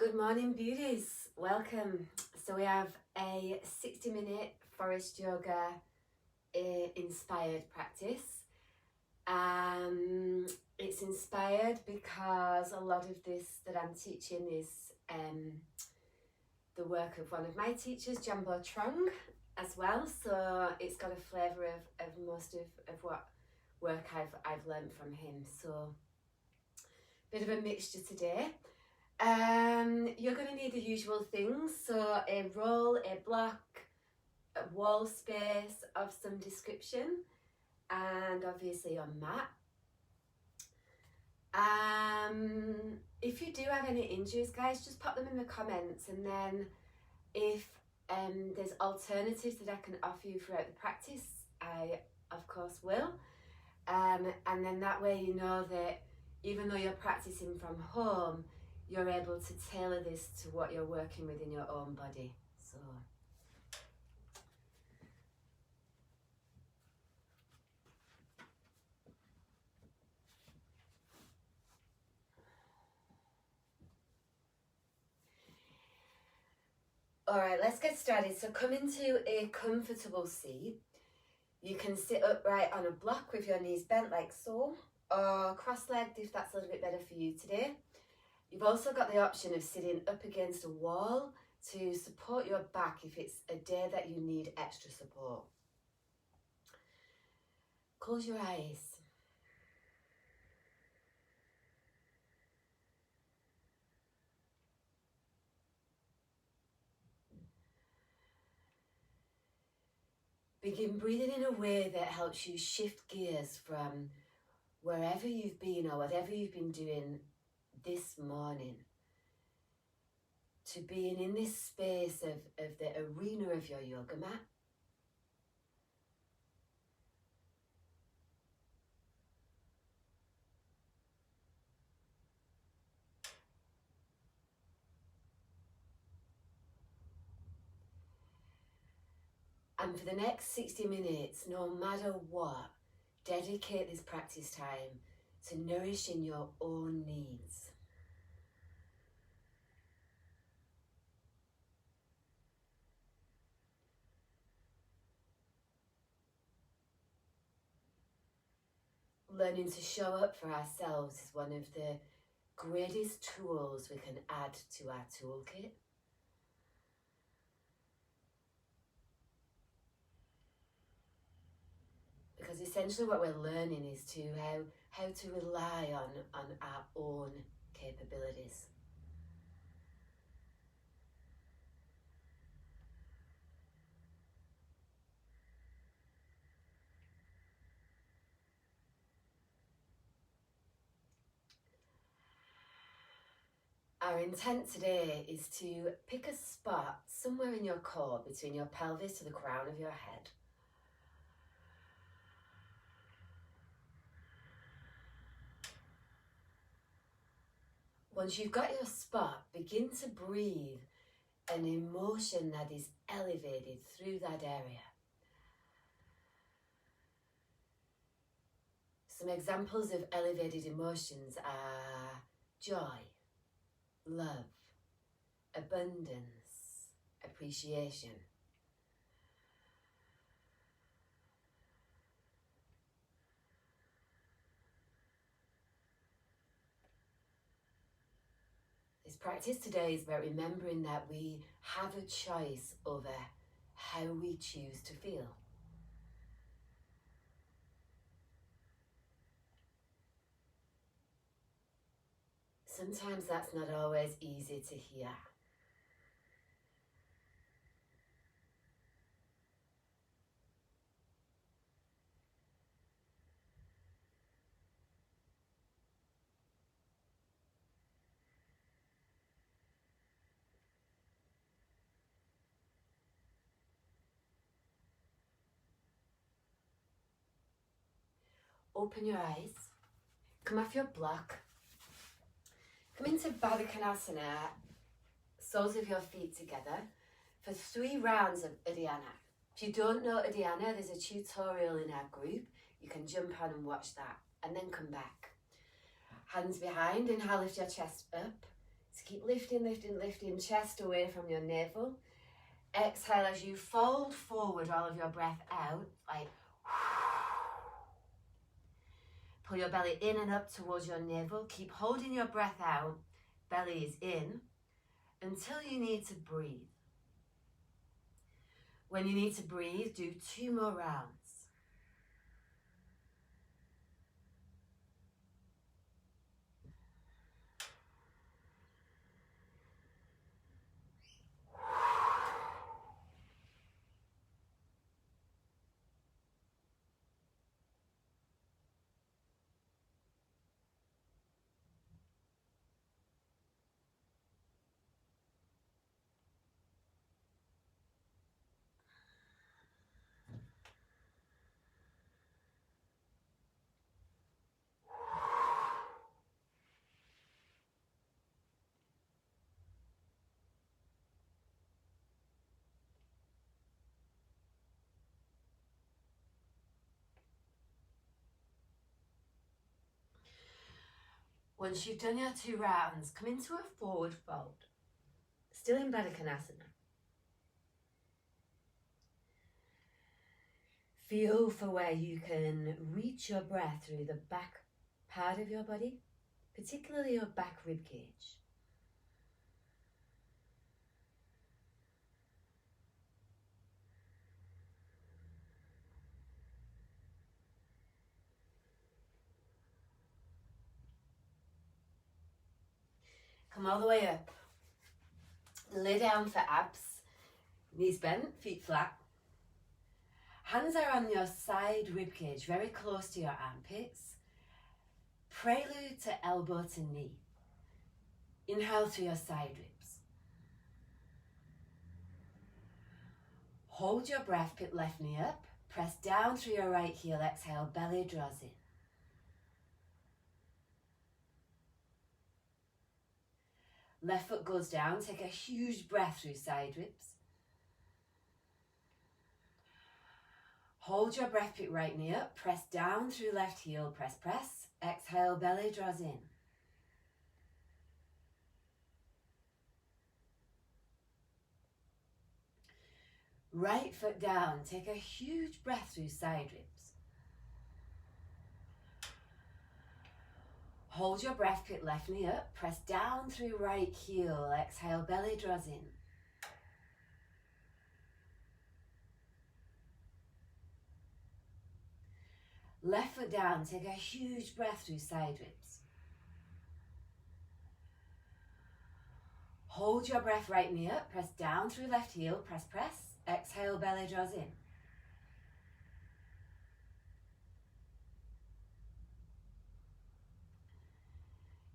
Good morning, beauties. Welcome. So we have a 60-minute Forrest Yoga inspired practice. It's inspired because a lot of this that I'm teaching is the work of one of my teachers, Jambo Trong, as well. So it's got a flavour of most of what work I've learned from him. So bit of a mixture today. You're going to need the usual things, so a roll, a block, a wall space of some description, and obviously your mat. If you do have any injuries, guys, just pop them in the comments, and then if there's alternatives that I can offer you throughout the practice, I of course will. And then that way you know that even though you're practicing from home, you're able to tailor this to what you're working with in your own body. So all right, let's get started. So come into a comfortable seat. You can sit upright on a block with your knees bent like so, or cross-legged if that's a little bit better for you today. You've also got the option of sitting up against a wall to support your back if it's a day that you need extra support. Close your eyes. Begin breathing in a way that helps you shift gears from wherever you've been or whatever you've been doing this morning to being in this space of the arena of your yoga mat. And for the next 60 minutes, no matter what, dedicate this practice time to nourishing your own needs. Learning to show up for ourselves is one of the greatest tools we can add to our toolkit. Because essentially what we're learning is to how to rely on our own capabilities. Our intent today is to pick a spot somewhere in your core between your pelvis to the crown of your head. Once you've got your spot, begin to breathe an emotion that is elevated through that area. Some examples of elevated emotions are joy, love, abundance, appreciation. This practice today is about remembering that we have a choice over how we choose to feel. Sometimes that's not always easy to hear. Open your eyes, come off your block, come into Baddha Konasana, soles of your feet together for 3 rounds of Uddiyana. If you don't know Uddiyana, there's a tutorial in our group. You can jump on and watch that and then come back. Hands behind, inhale, lift your chest up. So keep lifting, lifting, lifting, chest away from your navel. Exhale as you fold forward all of your breath out, like pull your belly in and up towards your navel. Keep holding your breath out, belly is in, until you need to breathe. When you need to breathe, do 2 more rounds. Once you've done your 2 rounds, come into a forward fold, still in Baddha Konasana. Feel for where you can reach your breath through the back part of your body, particularly your back rib cage. Come all the way up. Lay down for abs, knees bent, feet flat. Hands are on your side rib cage, very close to your armpits. Prelude to elbow to knee. Inhale through your side ribs. Hold your breath, put left knee up. Press down through your right heel, exhale, belly draws in. Left foot goes down, take a huge breath through side ribs. Hold your breath, put right knee up, press down through left heel, press, press. Exhale, belly draws in. Right foot down, take a huge breath through side ribs. Hold your breath, put left knee up, press down through right heel, exhale, belly draws in. Left foot down, take a huge breath through side ribs. Hold your breath, right knee up, press down through left heel, press, press. Exhale, belly draws in.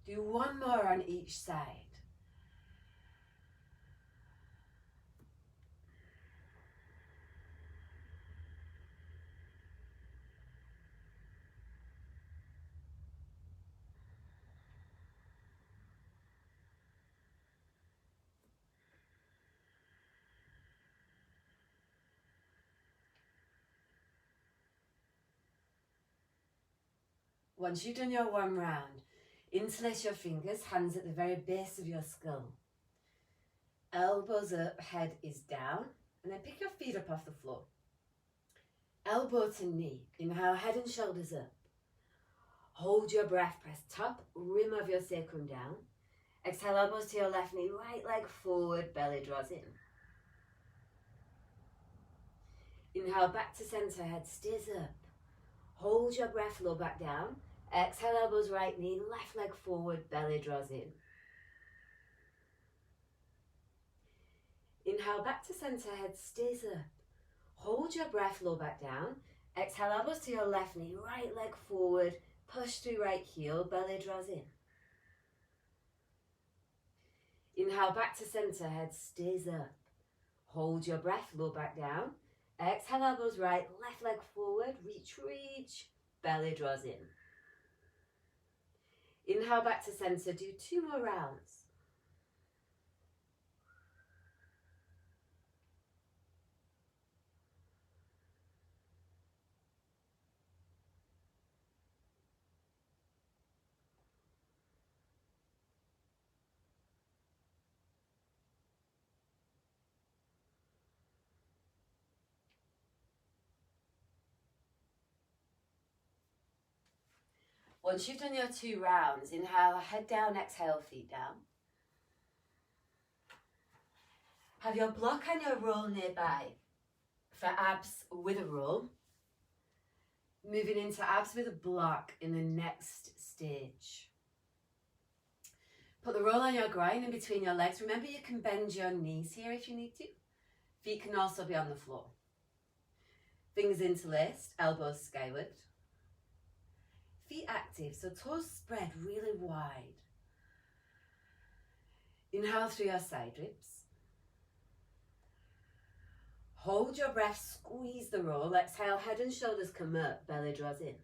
Do 1 more on each side. Once you've done your 1 round, interlace your fingers, hands at the very base of your skull. Elbows up, head is down, and then pick your feet up off the floor. Elbow to knee, inhale, head and shoulders up. Hold your breath, press top, rim of your sacrum down. Exhale, elbows to your left knee, right leg forward, belly draws in. Inhale, back to center, head stays up. Hold your breath, low back down. Exhale, elbows right knee, left leg forward, belly draws in. Inhale, back to center, head stays up. Hold your breath, low back down. Exhale, elbows to your left knee, right leg forward, push through right heel, belly draws in. Inhale, back to center, head stays up. Hold your breath, low back down. Exhale, elbows right, left leg forward, reach, reach, belly draws in. Inhale, back to center, do 2 more rounds. Once you've done your 2 rounds, inhale, head down, exhale, feet down. Have your block and your roll nearby for abs with a roll. Moving into abs with a block in the next stage. Put the roll on your groin in between your legs. Remember, you can bend your knees here if you need to. Feet can also be on the floor. Fingers interlaced, elbows skyward. Feet active, so toes spread really wide. Inhale through your side ribs. Hold your breath, squeeze the roll. Exhale, head and shoulders come up, belly draws in.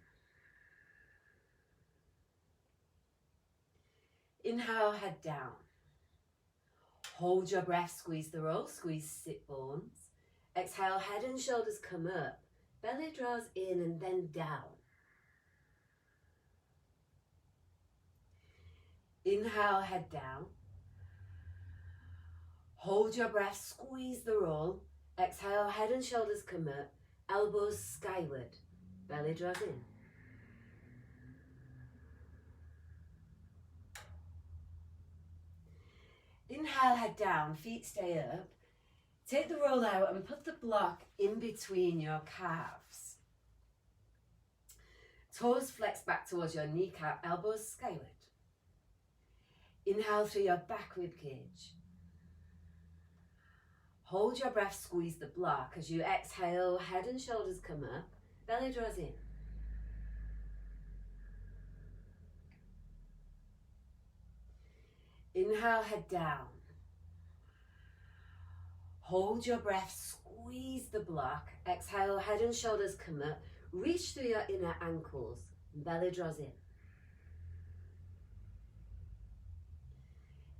Inhale, head down. Hold your breath, squeeze the roll, squeeze sit bones. Exhale, head and shoulders come up, belly draws in and then down. Inhale, head down. Hold your breath, squeeze the roll. Exhale, head and shoulders come up, elbows skyward, belly draws in. Inhale, head down, feet stay up. Take the roll out and put the block in between your calves. Toes flex back towards your kneecap, elbows skyward. Inhale through your back rib cage. Hold your breath, squeeze the block. As you exhale, head and shoulders come up, belly draws in. Inhale, head down. Hold your breath, squeeze the block. Exhale, head and shoulders come up. Reach through your inner ankles, belly draws in.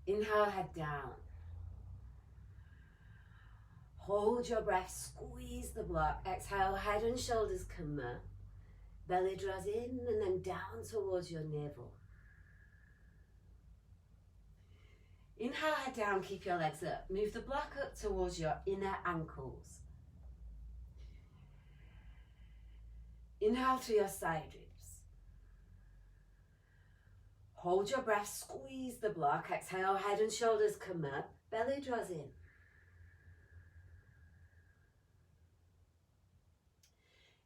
Inhale, head down. Hold your breath, squeeze the block. Exhale, head and shoulders come up. Belly draws in and then down towards your navel. Inhale, head down, keep your legs up. Move the block up towards your inner ankles. Inhale through your side ribs. Hold your breath, squeeze the block. Exhale, head and shoulders come up. Belly draws in.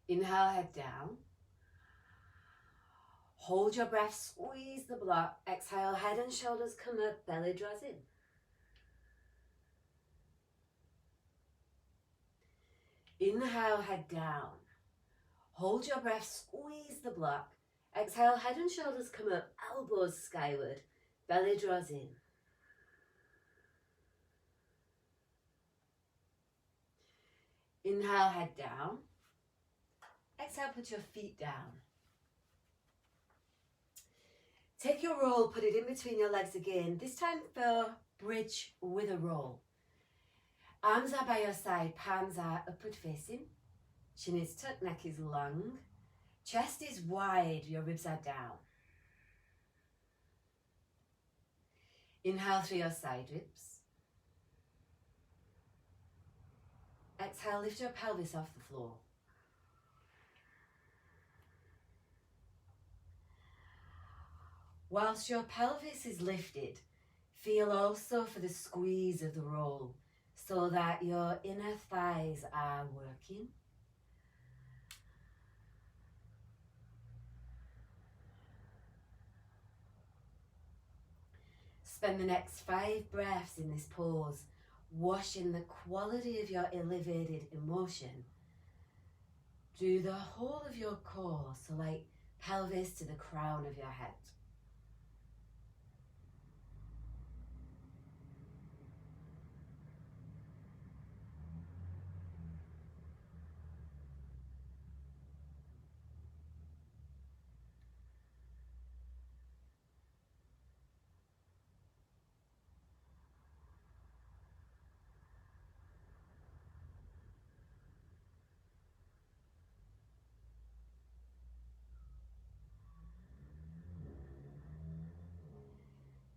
Inhale, head down. Hold your breath, squeeze the block. Exhale, head and shoulders come up, belly draws in. Inhale, head down. Hold your breath, squeeze the block. Exhale, head and shoulders come up, elbows skyward, belly draws in. Inhale, head down. Exhale, put your feet down. Take your roll, put it in between your legs again, this time for bridge with a roll. Arms are by your side, palms are upward facing. Chin is tucked, neck is long. Chest is wide, your ribs are down. Inhale through your side ribs. Exhale, lift your pelvis off the floor. Whilst your pelvis is lifted, feel also for the squeeze of the roll so that your inner thighs are working. Spend the next 5 breaths in this pose, washing the quality of your elevated emotion through the whole of your core, so like pelvis to the crown of your head.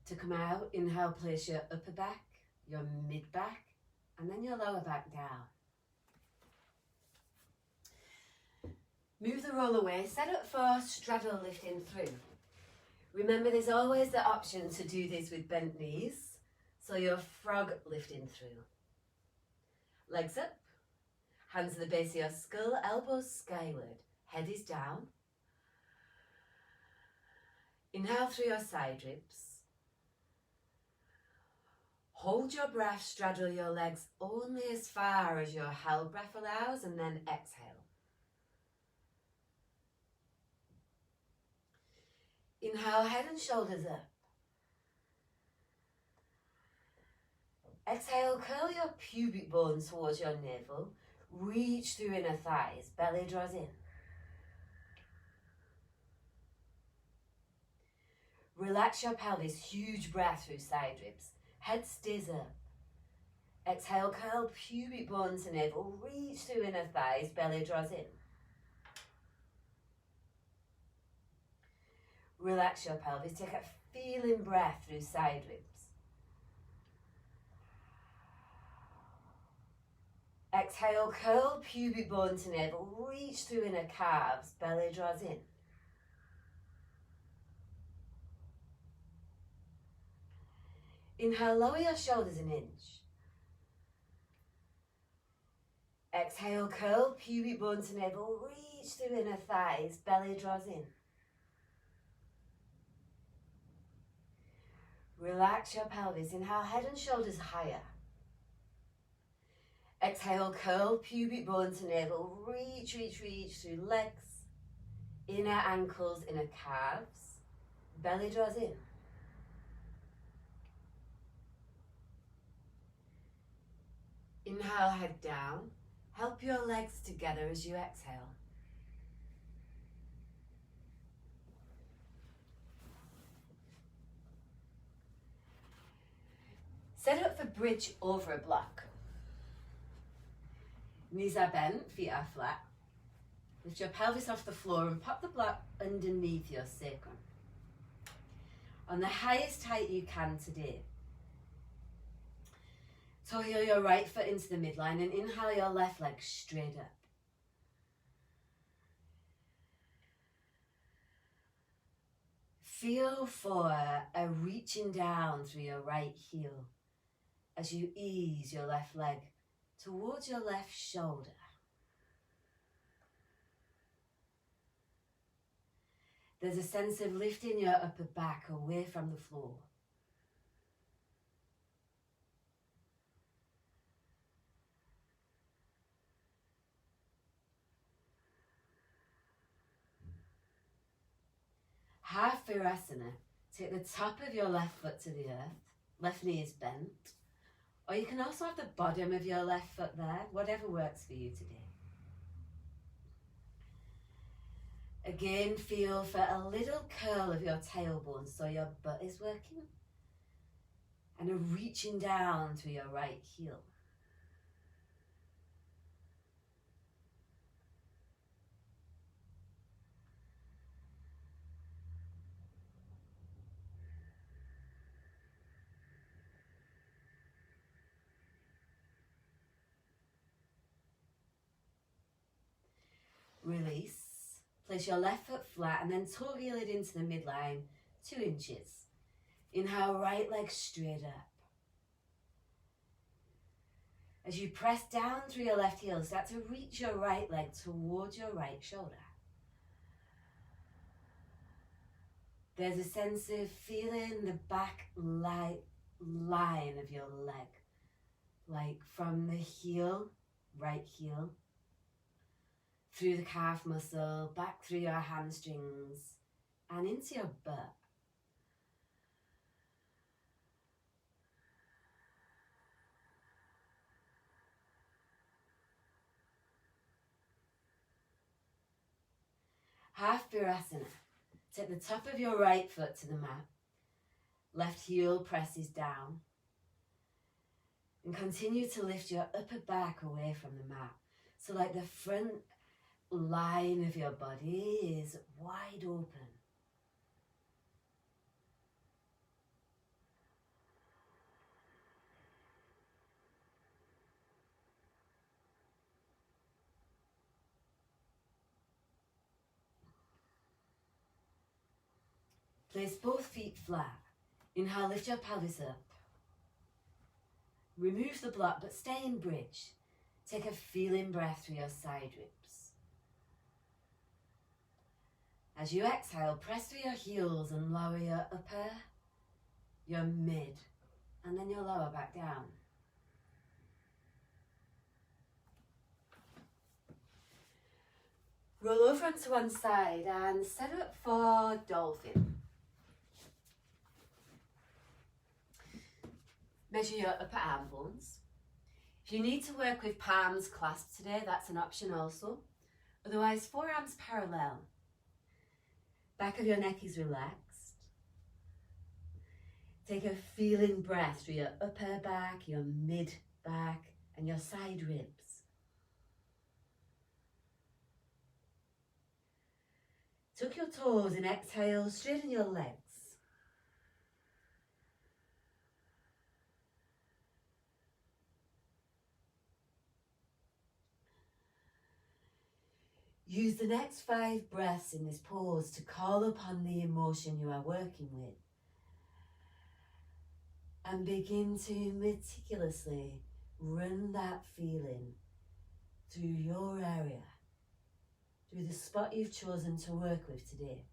To come out, inhale, place your upper back, your mid back, and then your lower back down. Move the roll away, set up for straddle lifting through. Remember, there's always the option to do this with bent knees. So your frog lifting through. Legs up, hands at the base of your skull, elbows skyward, head is down. Inhale through your side ribs. Hold your breath, straddle your legs only as far as your held breath allows, and then exhale. Inhale, head and shoulders up. Exhale, curl your pubic bone towards your navel. Reach through inner thighs, belly draws in. Relax your pelvis, huge breath through side ribs. Head stays up. Exhale, curl pubic bone to navel. Reach through inner thighs, belly draws in. Relax your pelvis, take a feeling breath through side ribs. Exhale, curl pubic bone to navel, reach through inner calves, belly draws in. Inhale, lower your shoulders an inch. Exhale, curl pubic bone to navel, reach through inner thighs, belly draws in. Relax your pelvis, inhale, head and shoulders higher. Exhale, curl pubic bone to navel, reach through legs, inner ankles, inner calves, belly draws in. Inhale, head down, help your legs together as you exhale. Set up for bridge over a block. Knees are bent, feet are flat. Lift your pelvis off the floor and pop the block underneath your sacrum. On the highest height you can today. Toe heel your right foot into the midline and inhale your left leg straight up. Feel for a reaching down through your right heel as you ease your left leg towards your left shoulder. There's a sense of lifting your upper back away from the floor. Half Virasana. Take the top of your left foot to the earth. Left knee is bent. Or you can also have the bottom of your left foot there, whatever works for you today. Again, feel for a little curl of your tailbone so your butt is working. And a reaching down through your right heel. Release. Place your left foot flat and then toe heel it into the midline, 2 inches. Inhale, right leg straight up. As you press down through your left heel, start to reach your right leg towards your right shoulder. There's a sense of feeling the back line of your leg, like from the heel, right heel, through the calf muscle, back through your hamstrings, and into your butt. Half Virasana. Take the top of your right foot to the mat. Left heel presses down. And continue to lift your upper back away from the mat. So like the front line of your body is wide open. Place both feet flat. Inhale, lift your pelvis up. Remove the block, but stay in bridge. Take a feeling breath through your side ribs. As you exhale, press through your heels and lower your upper, your mid, and then your lower back down. Roll over onto one side and set up for dolphin. Measure your upper arm bones. If you need to work with palms clasped today, that's an option also. Otherwise, forearms parallel. Back of your neck is relaxed. Take a feeling breath through your upper back, your mid back, and your side ribs. Tuck your toes and exhale, straighten your legs. Use the next 5 breaths in this pose to call upon the emotion you are working with. And begin to meticulously run that feeling through your area, through the spot you've chosen to work with today.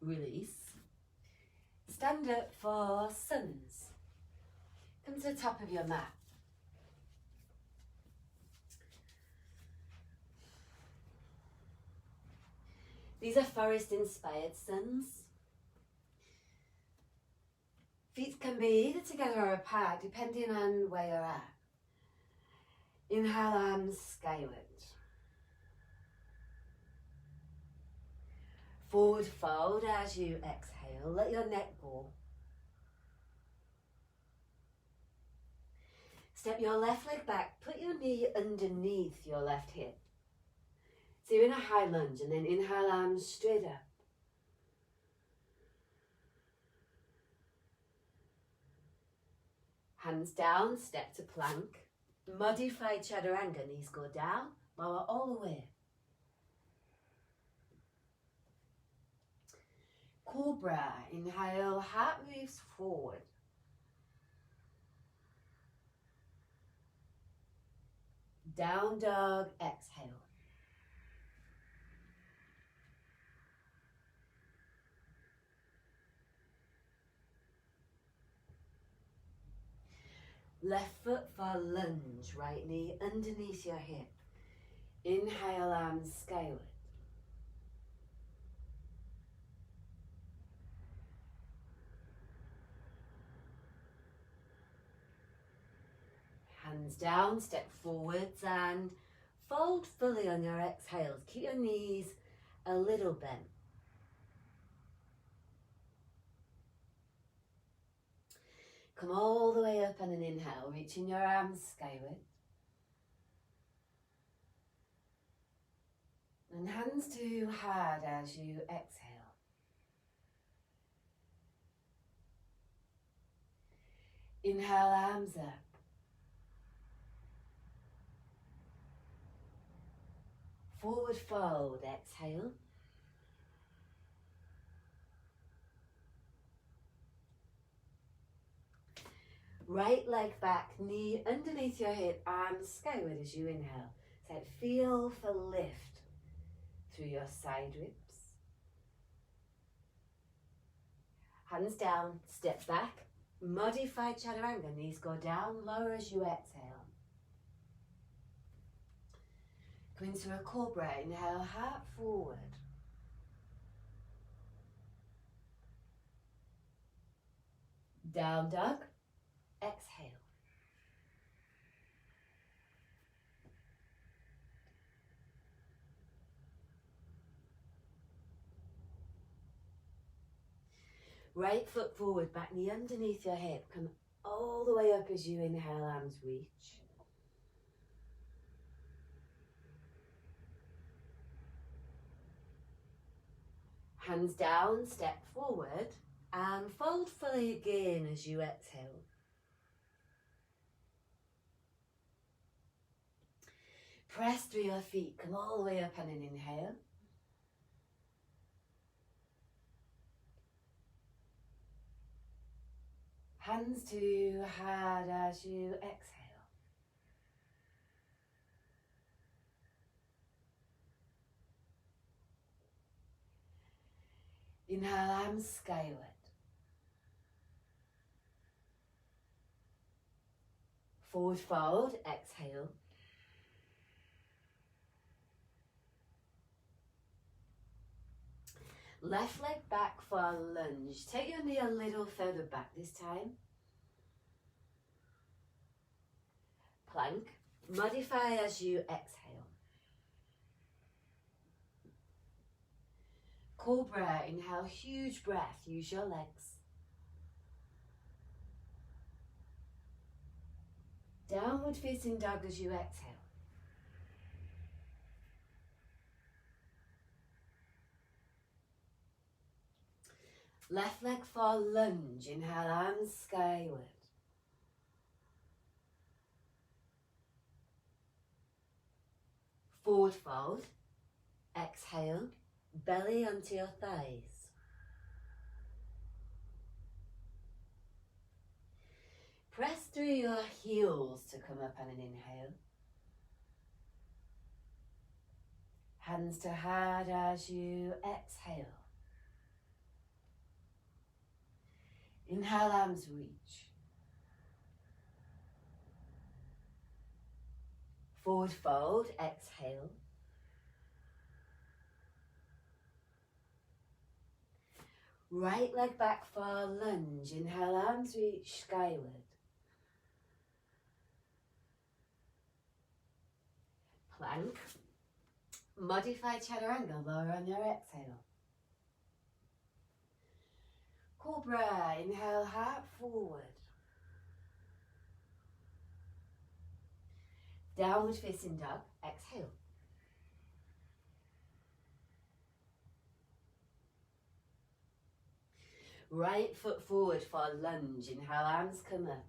Release. Stand up for suns. Come to the top of your mat. These are forest inspired suns. Feet can be either together or apart depending on where you're at. Inhale, arms skyward. Forward fold as you exhale, let your neck go. Step your left leg back, put your knee underneath your left hip. So you're in a high lunge and then inhale, arms straight up. Hands down, step to plank. Modified chaturanga, knees go down, lower all the way. Cobra, inhale, heart moves forward. Down dog, exhale. Left foot for lunge, right knee underneath your hip. Inhale, arms skyward. Hands down, step forwards and fold fully on your exhales. Keep your knees a little bent. Come all the way up on an inhale, reaching your arms skyward. And hands to hard as you exhale. Inhale, arms up. Forward fold, exhale. Right leg back, knee underneath your hip, arms skyward as you inhale. So feel for lift through your side ribs. Hands down, step back. Modified chaturanga, knees go down, lower as you exhale. Go into a cobra, inhale, heart forward. Down dog, exhale. Right foot forward, back knee underneath your hip. Come all the way up as you inhale, arms reach. Hands down, step forward and fold fully again as you exhale. Press through your feet, come all the way up on an inhale. Hands to heart as you exhale. Inhale, arms skyward. Forward fold, exhale. Left leg back for a lunge. Take your knee a little further back this time. Plank. Modify as you exhale. Cobra, inhale, huge breath. Use your legs. Downward facing dog as you exhale. Left leg for lunge. Inhale, arms skyward. Forward fold. Exhale. Belly onto your thighs. Press through your heels to come up on an inhale. Hands to heart as you exhale. Inhale, arms reach. Forward fold, exhale. Right leg back for lunge. Inhale, arms reach skyward. Plank. Modify chaturanga, lower on your exhale. Cobra, inhale, heart forward. Downward facing dog, exhale. Right foot forward for lunge. Inhale, arms come up.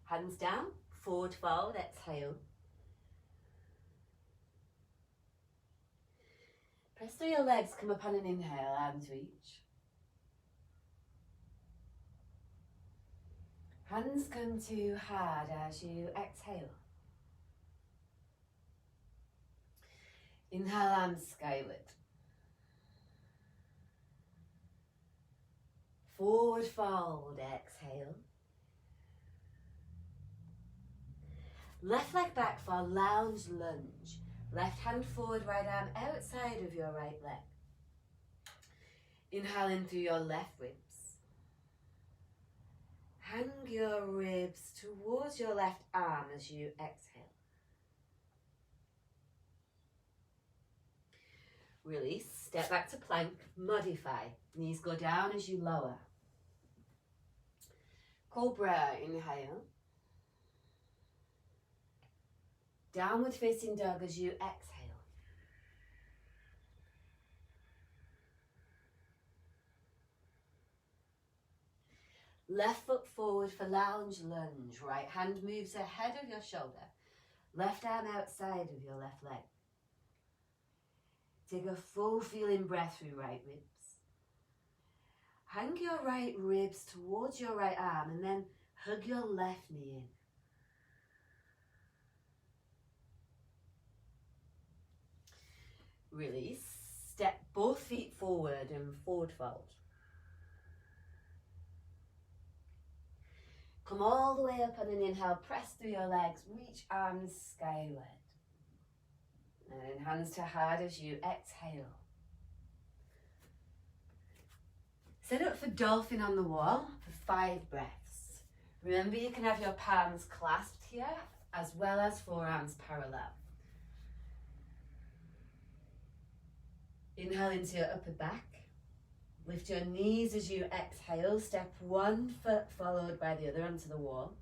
Hands down, forward fold, exhale. Press through your legs, come up on an inhale, arms reach. Hands come to heart as you exhale. Inhale, arms skyward. Forward fold, exhale. Left leg back for lounge lunge. Left hand forward, right arm outside of your right leg. Inhale in through your left ribs. Hang your ribs towards your left arm as you exhale. Release, step back to plank, modify. Knees go down as you lower. Cobra, inhale. Downward facing dog as you exhale. Left foot forward for lounge lunge. Right hand moves ahead of your shoulder. Left arm outside of your left leg. Take a full feeling breath through right ribs. Hang your right ribs towards your right arm and then hug your left knee in. Release, step both feet forward and forward fold. Come all the way up on an inhale, press through your legs, reach arms skyward. And then hands to heart as you exhale. Set up for dolphin on the wall for 5 breaths. Remember, you can have your palms clasped here as well as forearms parallel. Inhale into your upper back. Lift your knees as you exhale. Step one foot followed by the other onto the wall.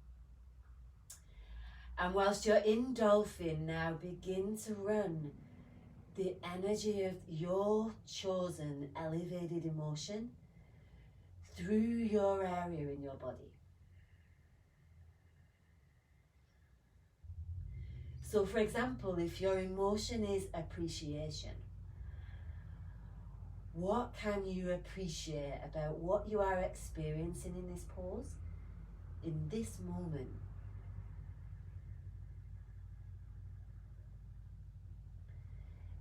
And whilst you're in dolphin now, begin to run the energy of your chosen elevated emotion through your area in your body. So for example, if your emotion is appreciation, what can you appreciate about what you are experiencing in this pose, in this moment?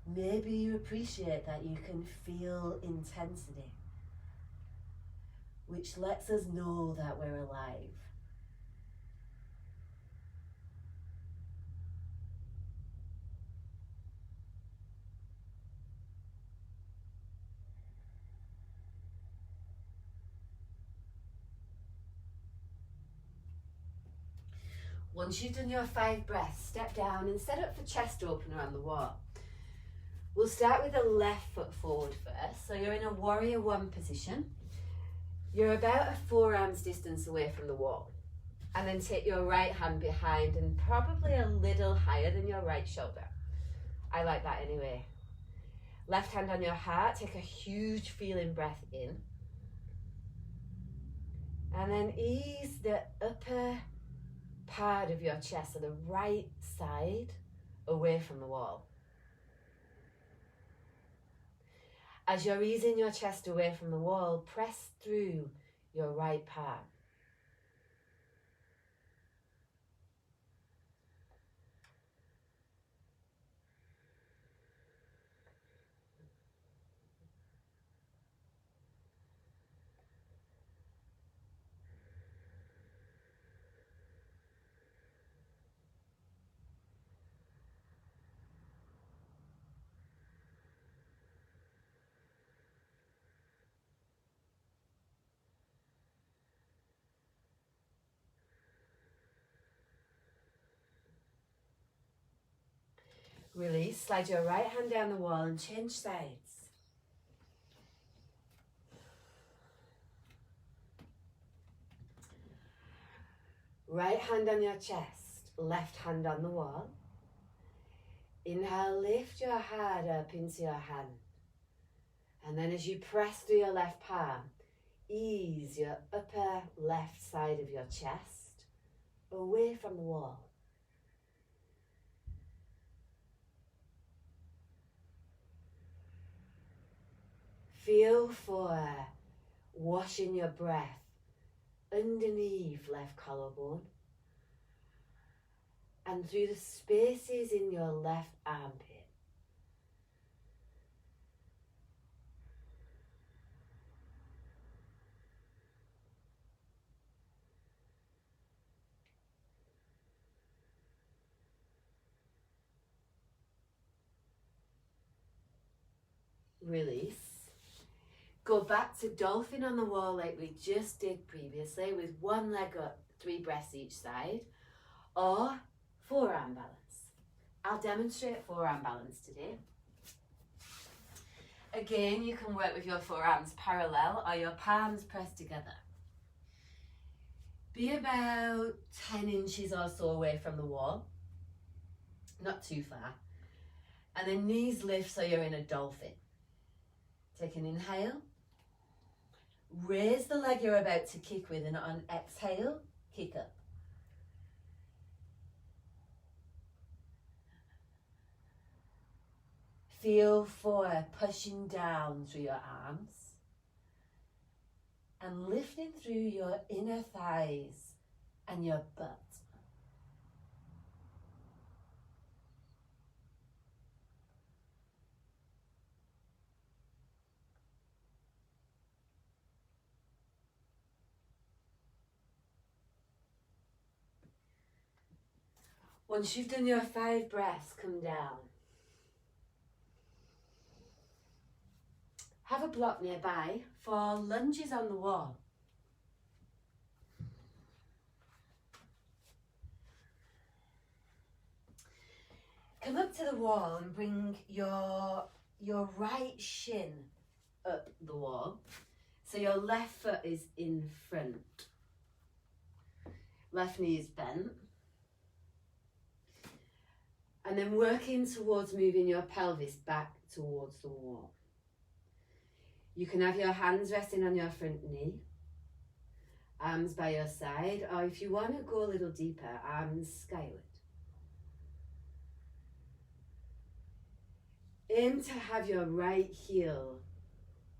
Maybe you appreciate that you can feel intensity, which lets us know that we're alive. Once you've done your 5 breaths, step down and set up for chest opener on the wall. We'll start with the left foot forward first. So you're in a warrior 1 position. You're about a forearms distance away from the wall. And then take your right hand behind and probably a little higher than your right shoulder. I like that anyway. Left hand on your heart, take a huge feeling breath in. And then ease the upper part of your chest, so the right side, away from the wall. As you're easing your chest away from the wall, press through your right palm. Release, slide your right hand down the wall and change sides. Right hand on your chest, left hand on the wall. Inhale, lift your heart up into your hand. And then as you press through your left palm, ease your upper left side of your chest away from the wall. Feel for washing your breath underneath left collarbone and through the spaces in your left armpit. Release. Go back to dolphin on the wall like we just did previously, with 1 leg up, 3 breaths each side, or forearm balance. I'll demonstrate forearm balance today. Again, you can work with your forearms parallel or your palms pressed together. Be about 10 inches or so away from the wall, not too far. And then knees lift so you're in a dolphin. Take an inhale. Raise the leg you're about to kick with, and on exhale, kick up. Feel for pushing down through your arms and lifting through your inner thighs and your butt. Once you've done your 5 breaths, come down. Have a block nearby for lunges on the wall. Come up to the wall and bring your right shin up the wall. So your left foot is in front. Left knee is bent. And then working towards moving your pelvis back towards the wall. You can have your hands resting on your front knee, arms by your side, or if you want to go a little deeper, arms skyward. Aim to have your right heel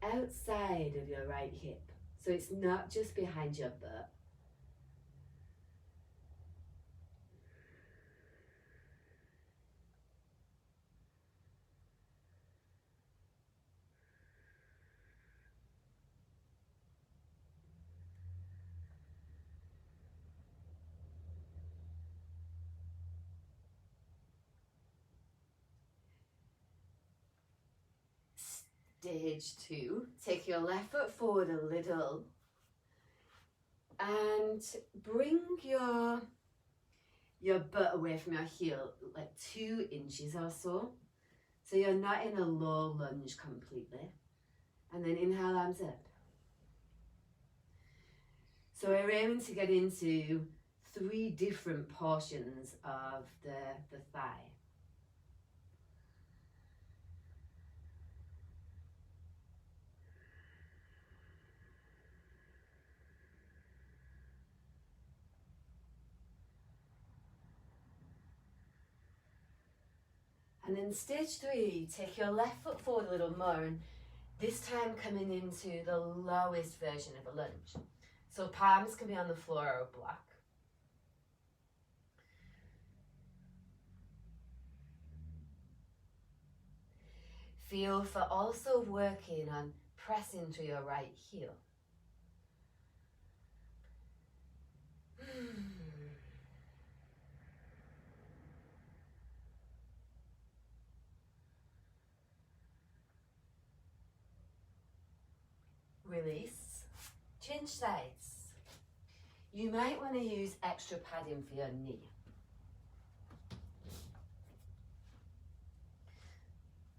outside of your right hip, so it's not just behind your butt. Stage 2, take your left foot forward a little and bring your butt away from your heel, like 2 inches or so. So you're not in a low lunge completely. And then inhale, arms up. So we're aiming to get into 3 different portions of the thigh. And then stage 3, take your left foot forward a little more, and this time coming into the lowest version of a lunge. So palms can be on the floor or a block. Feel for also working on pressing to your right heel. Release. Change sides. You might want to use extra padding for your knee.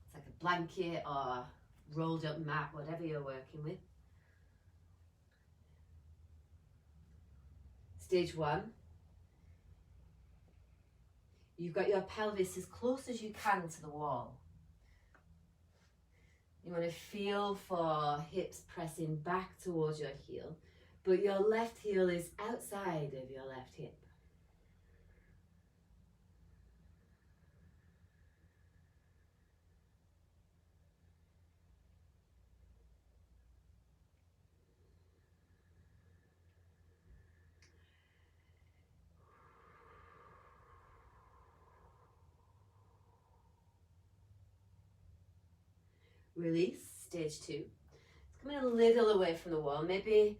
It's like a blanket or rolled up mat, whatever you're working with. Stage 1. You've got your pelvis as close as you can to the wall. You want to feel for hips pressing back towards your heel, but your left heel is outside of your left hip. Release, stage 2. It's coming a little away from the wall, maybe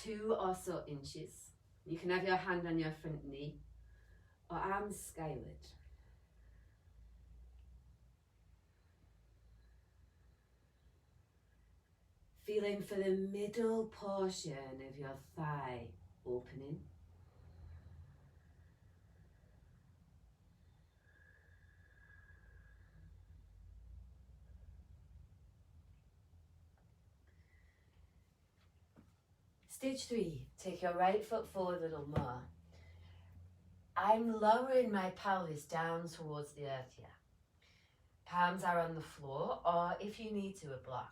2 or so inches. You can have your hand on your front knee or arms skyward. Feeling for the middle portion of your thigh opening. Stage 3, take your right foot forward a little more. I'm lowering my pelvis down towards the earth here. Palms are on the floor, or if you need to, a block.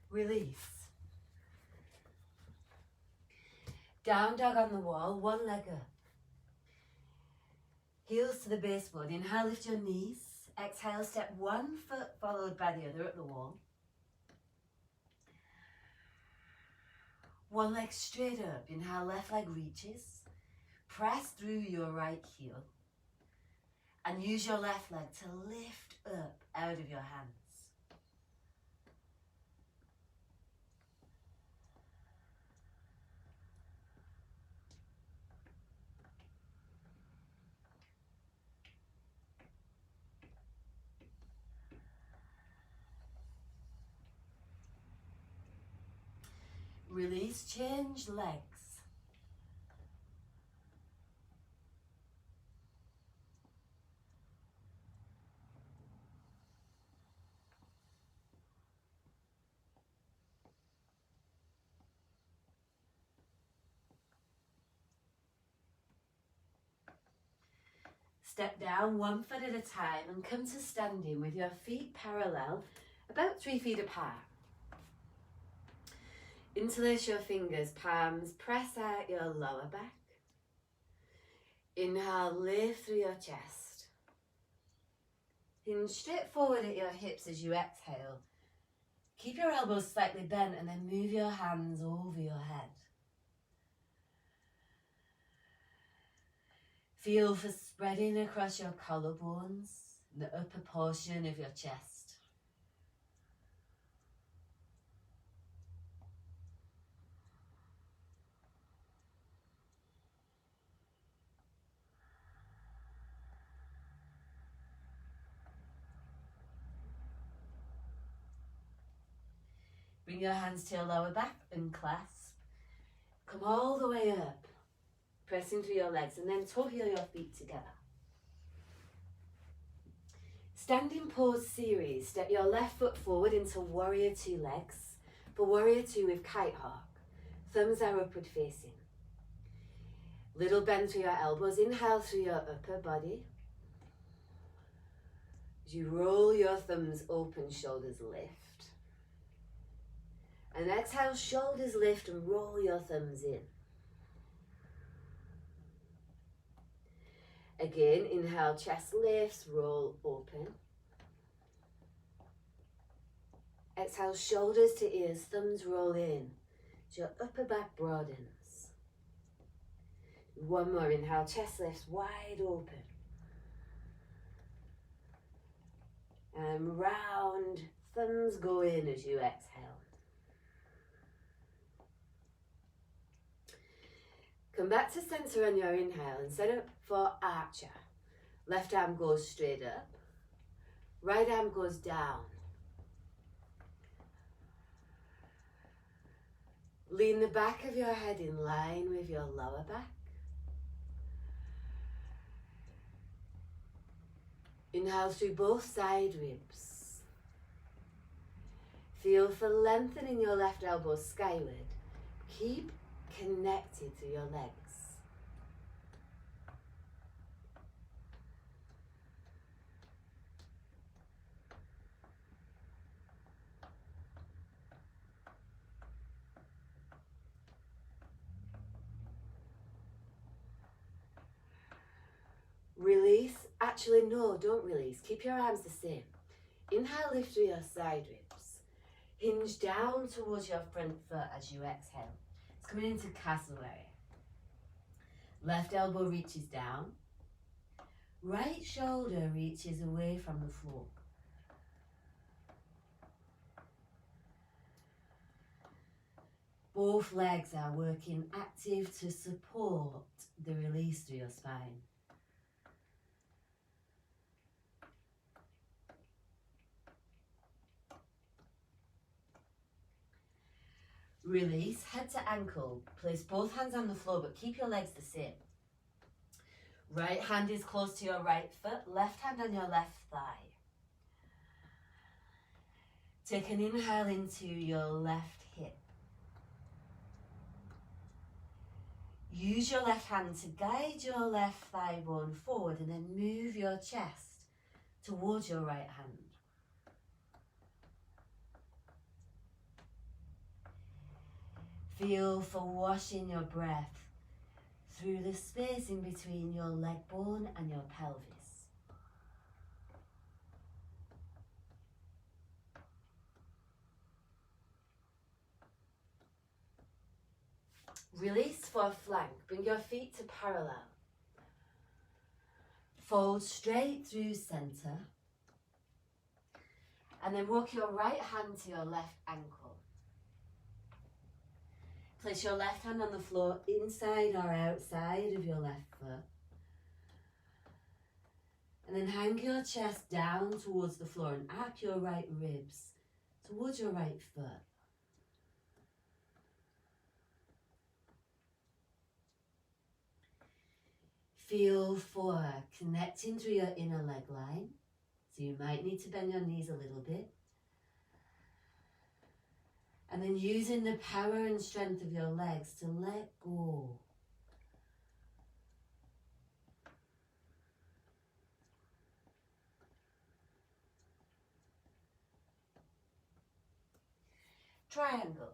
Release. Down dog on the wall, one leg up. Heels to the baseboard. Inhale, lift your knees. Exhale, step one foot followed by the other up the wall. One leg straight up. Inhale, left leg reaches. Press through your right heel. And use your left leg to lift up out of your hands. Release, change legs. Step down 1 foot at a time and come to standing with your feet parallel, about 3 feet apart. Interlace your fingers, palms, press out your lower back. Inhale, lift through your chest. Hinge straight forward at your hips as you exhale. Keep your elbows slightly bent and then move your hands over your head. Feel for spreading across your collarbones, the upper portion of your chest. Bring your hands to your lower back and clasp. Come all the way up, pressing through your legs, and then toe heel your feet together. Standing pose series. Step your left foot forward into warrior two legs. For warrior two with kite hawk. Thumbs are upward facing. Little bend through your elbows. Inhale through your upper body. As you roll your thumbs open, shoulders lift. And exhale, shoulders lift and roll your thumbs in. Again, inhale, chest lifts, roll open. Exhale, shoulders to ears, thumbs roll in. So your upper back broadens. One more, inhale, chest lifts wide open. And round, thumbs go in as you exhale. Come back to center on your inhale and set up for archer. Left arm goes straight up. Right arm goes down. Lean the back of your head in line with your lower back. Inhale through both side ribs. Feel for lengthening your left elbow skyward. Keep connected to your legs. Release. Actually, no, don't release. Keep your arms the same. Inhale, lift through your side ribs. Hinge down towards your front foot as you exhale. It's coming into cassowary. Left elbow reaches down. Right shoulder reaches away from the floor. Both legs are working active to support the release through your spine. Release, head to ankle. Place both hands on the floor, but keep your legs the same. Right hand is close to your right foot, left hand on your left thigh. Take an inhale into your left hip. Use your left hand to guide your left thigh bone forward and then move your chest towards your right hand. Feel for washing your breath through the space in between your leg bone and your pelvis. Release for flank. Bring your feet to parallel. Fold straight through center. And then walk your right hand to your left ankle. Place your left hand on the floor inside or outside of your left foot. And then hang your chest down towards the floor and arc your right ribs towards your right foot. Feel for connecting through your inner leg line. So you might need to bend your knees a little bit. And then using the power and strength of your legs to let go. Triangle.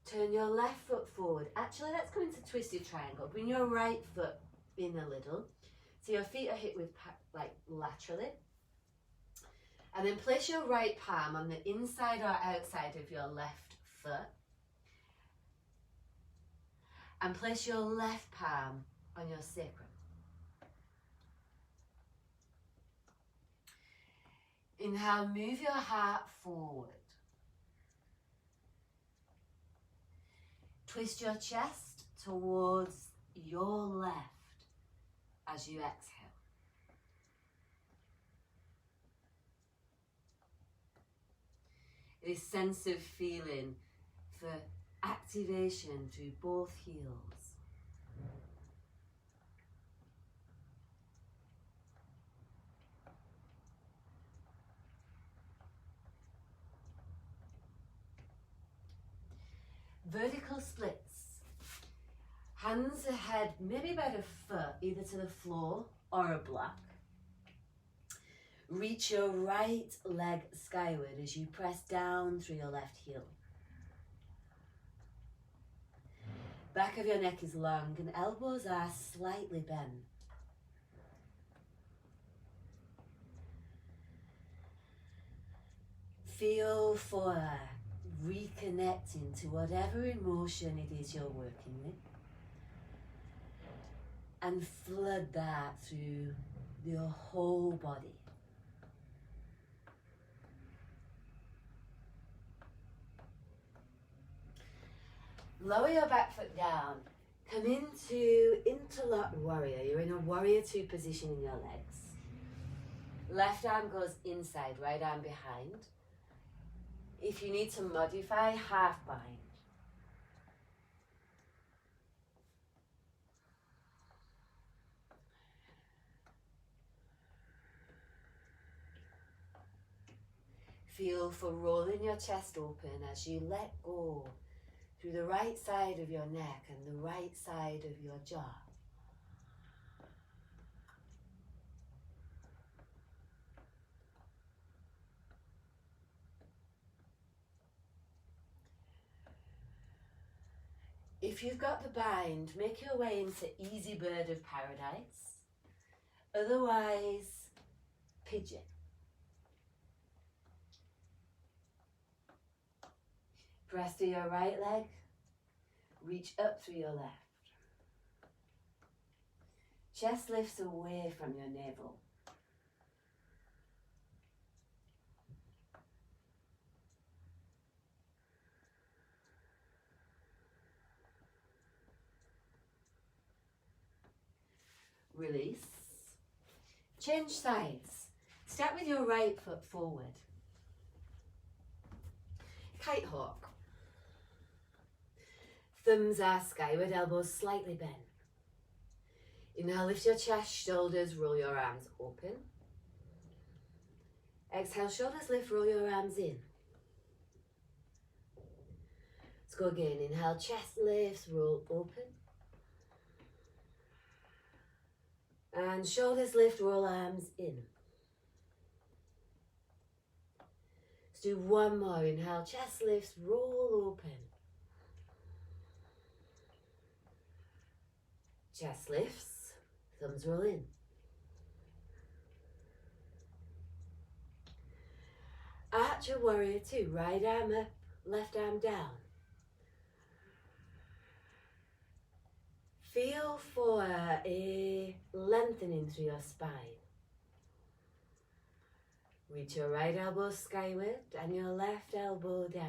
Turn your left foot forward. Actually, let's go into twisted triangle. Bring your right foot in a little. So your feet are hit with like laterally. And then place your right palm on the inside or outside of your left foot. And place your left palm on your sacrum. Inhale, move your heart forward. Twist your chest towards your left as you exhale. This sense of feeling for activation through both heels. Vertical splits. Hands ahead, maybe about a foot, either to the floor or a block. Reach your right leg skyward as you press down through your left heel. Back of your neck is long and elbows are slightly bent. Feel for reconnecting to whatever emotion it is you're working with, and flood that through your whole body. Lower your back foot down. Come into interlocked warrior. You're in a warrior 2 position in your legs. Left arm goes inside, right arm behind. If you need to modify, half bind. Feel for rolling your chest open as you let go through the right side of your neck and the right side of your jaw. If you've got the bind, make your way into easy bird of paradise. Otherwise, pigeon. Press to your right leg. Reach up through your left. Chest lifts away from your navel. Release. Change sides. Start with your right foot forward. Kite hawk. Thumbs are skyward, elbows slightly bent. Inhale, lift your chest, shoulders, roll your arms open. Exhale, shoulders lift, roll your arms in. Let's go again. Inhale, chest lifts, roll open. And shoulders lift, roll arms in. Let's do one more. Inhale, chest lifts, roll open. Chest lifts, thumbs roll in. Archer warrior 2, right arm up, left arm down. Feel for a lengthening through your spine. Reach your right elbow skyward and your left elbow down.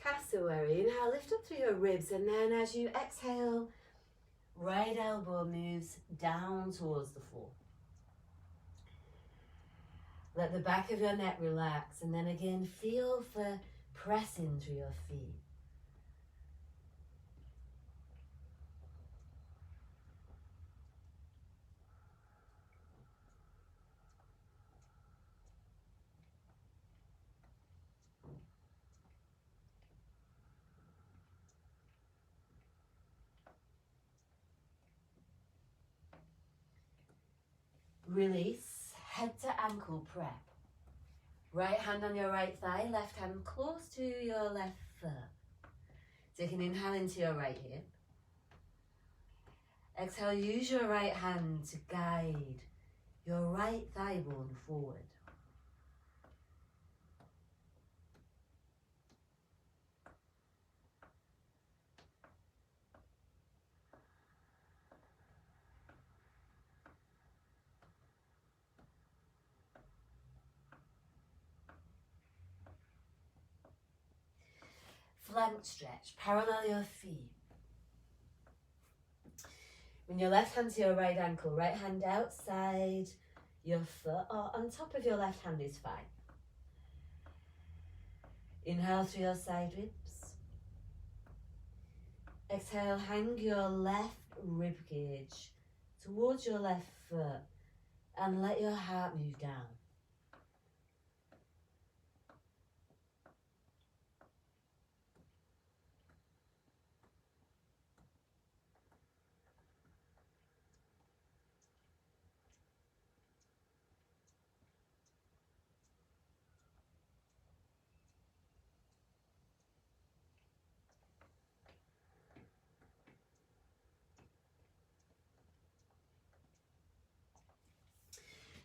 Cassowary, inhale, lift up through your ribs, and then as you exhale, right elbow moves down towards the floor. Let the back of your neck relax, and then again feel for pressing through your feet. Release, head to ankle prep. Right hand on your right thigh, left hand close to your left foot. Take an inhale into your right hip. Exhale, use your right hand to guide your right thigh bone forward. Flank stretch, parallel your feet. Bring your left hand to your right ankle, right hand outside your foot or on top of your left hand is fine. Inhale through your side ribs. Exhale, hang your left rib cage towards your left foot and let your heart move down.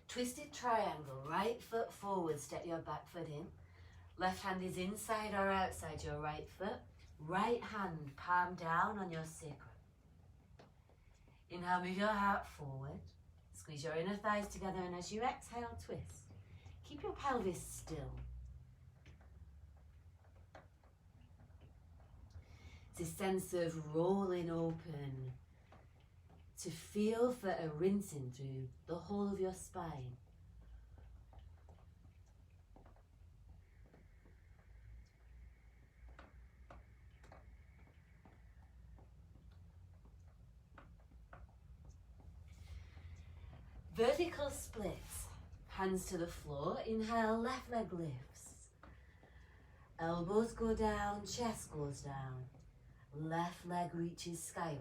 Twisted triangle, right foot forward, step your back foot in. Left hand is inside or outside your right foot. Right hand palm down on your sacrum. Inhale, move your heart forward. Squeeze your inner thighs together, and as you exhale, twist. Keep your pelvis still. It's a sense of rolling open, to feel for a rinsing through the whole of your spine. Vertical splits, hands to the floor. Inhale, left leg lifts. Elbows go down, chest goes down. Left leg reaches skyward.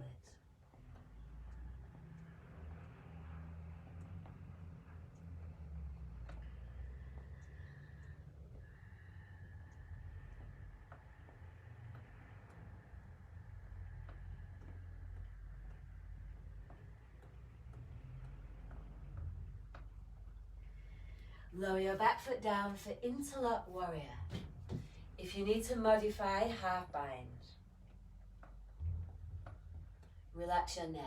Lower your back foot down for interlock warrior. If you need to modify, half bind. Relax your neck.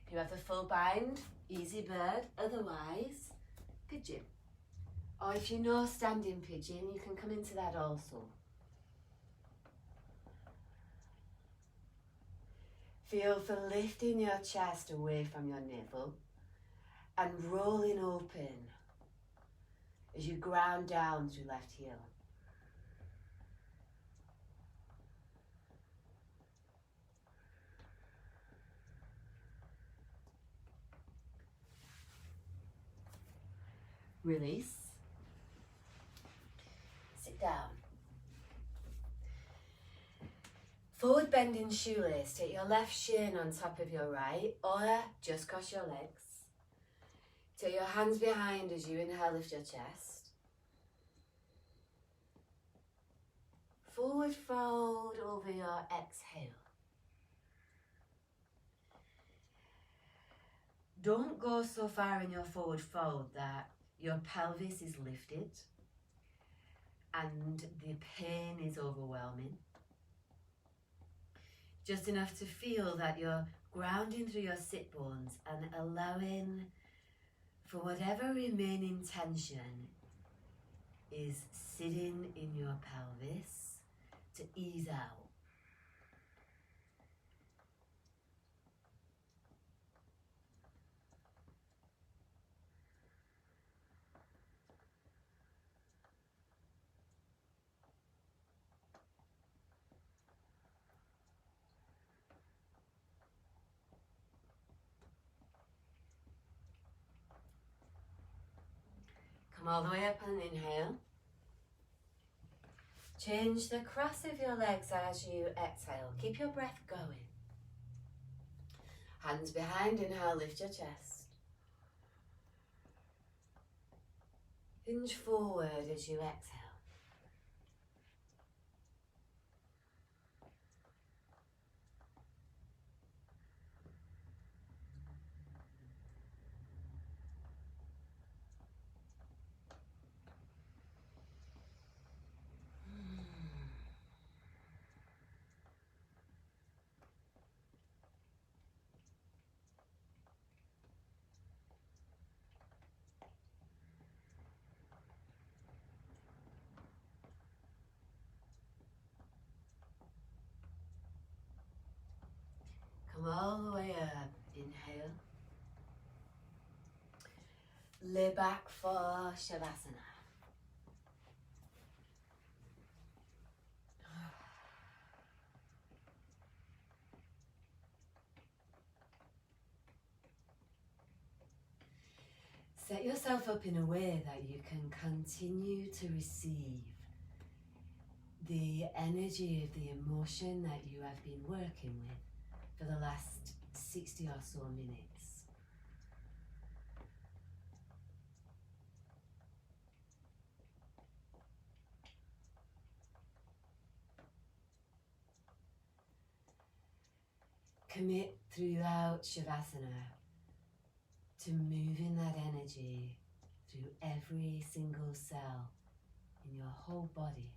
If you have the full bind, easy bird, otherwise pigeon. Or if you know standing pigeon, you can come into that also. Feel for lifting your chest away from your navel and rolling open as you ground down through left heel. Release. Sit down. Forward bending shoelace. Take your left shin on top of your right, or just cross your legs. Take your hands behind as you inhale, lift your chest. Forward fold over your exhale. Don't go so far in your forward fold that your pelvis is lifted and the pain is overwhelming. Just enough to feel that you're grounding through your sit bones and allowing for whatever remaining tension is sitting in your pelvis to ease out. Come all the way up and inhale. Change the cross of your legs as you exhale. Keep your breath going. Hands behind, inhale, lift your chest. Hinge forward as you exhale. Come all the way up, inhale. Lay back for Shavasana. Set yourself up in a way that you can continue to receive the energy of the emotion that you have been working with for the last 60 or so minutes. Commit throughout Shavasana to moving that energy through every single cell in your whole body.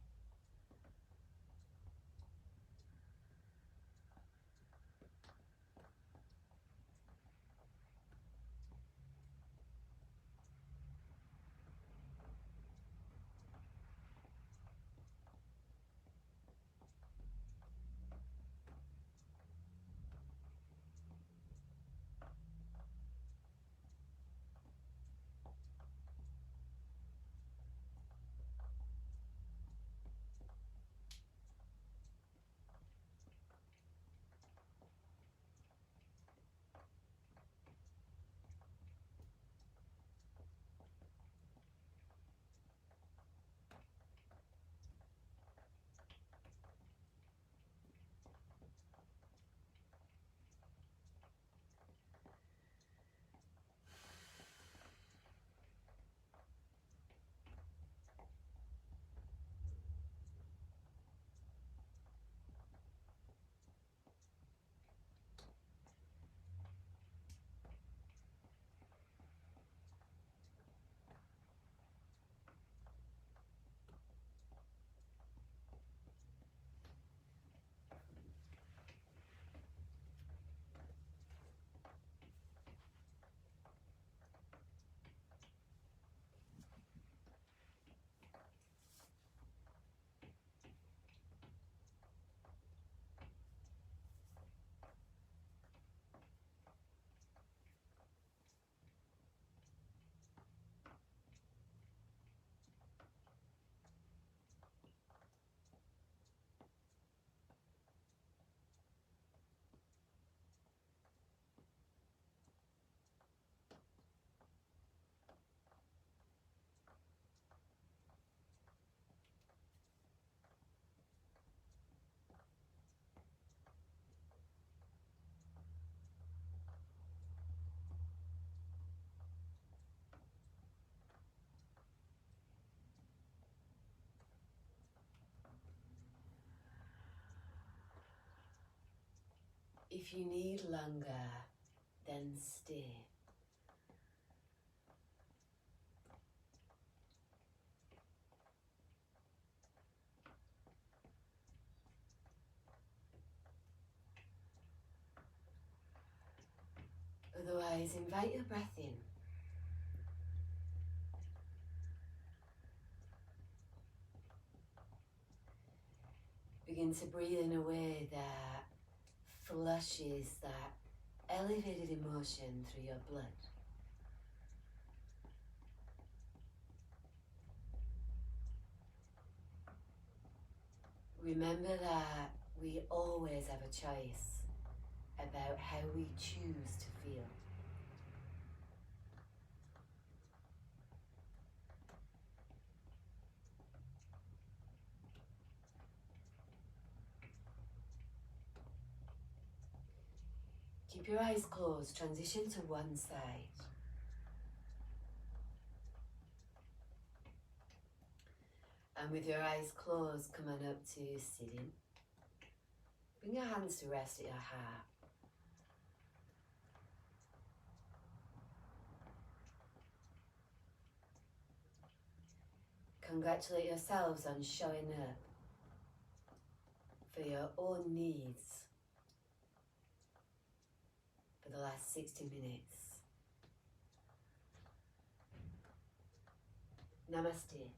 If you need longer, then stay. Otherwise, invite your breath in. Begin to breathe in a way that flushes that elevated emotion through your blood. Remember that we always have a choice about how we choose to feel. Keep your eyes closed, transition to one side. And with your eyes closed, come on up to sitting. Bring your hands to rest at your heart. Congratulate yourselves on showing up for your own needs for the last 60 minutes. Namaste.